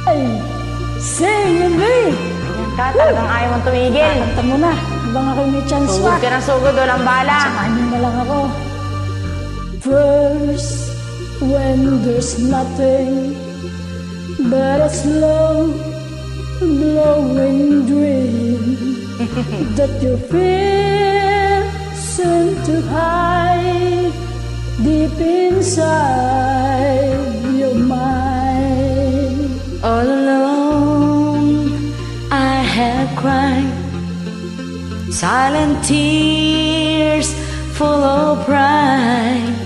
Ay, sing with me! Ganyan ka, talagang ayaw mong tumigil. Kanta mo na, habang ako may chance Sugod pa. ka ng sugod, walang bala. Samahan niyo na lang ako. First, when there's nothing but a slow blowing dream that you feel seem to hide deep inside your mind. All alone I have cried silent tears full of pride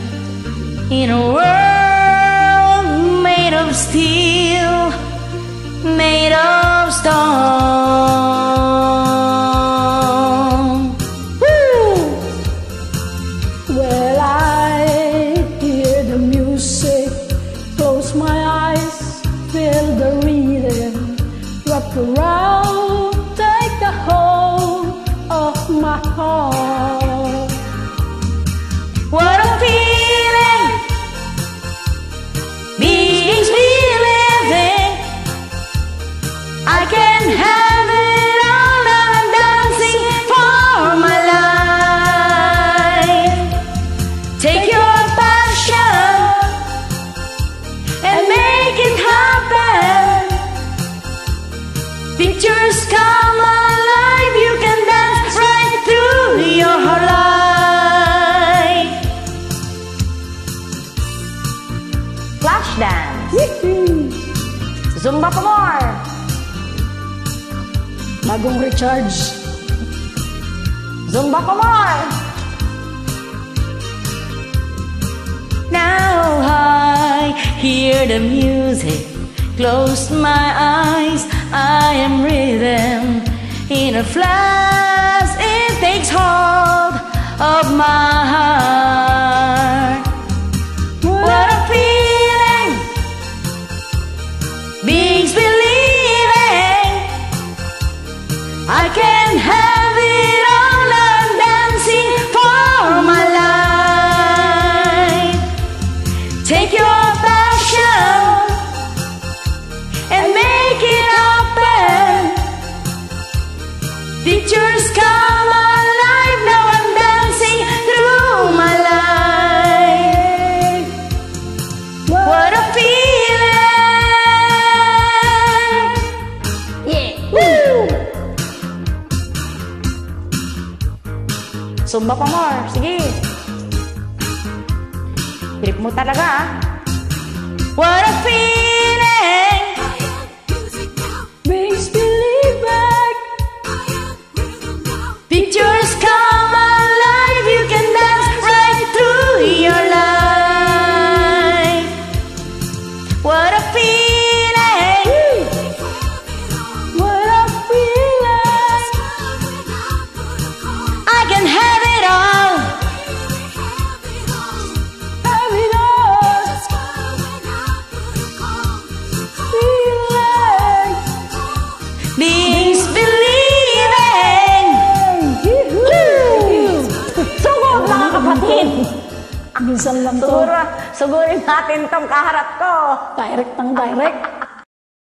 in a world made of steel, made of stone. Woo! Well, I hear the music, close my eyes, feel the rhythm, wrap around, take a hold of my heart. What a feeling, beings we living. I can have it all, I'm dancing for my life. Take your passion and make it happen. Pictures come alive, you can dance right through your life. Flash dance. Zumba pa more. Bagong recharge. Zumba pa more. Now I hear the music, close my eyes, I am rhythm. In a flash it takes hold of my heart. What a feeling, beings believing. I can have it all, I'm dancing for my life. Take your passion and make it happen. Pictures come alive, now I'm dancing through my life. What a feeling! Yeah. Woo! Zumba pa more. Sige. Trip mo talaga, ah. What a feeling! Makes believe back. Pictures come alive, you can dance right through your life. What a feeling! What a feeling! I can have it all. Have it all. Feeling. Beings believing. Sugod, mga kapatid. Minsan lang to. Sugurin natin tong kaharap ko. Direct ng direct.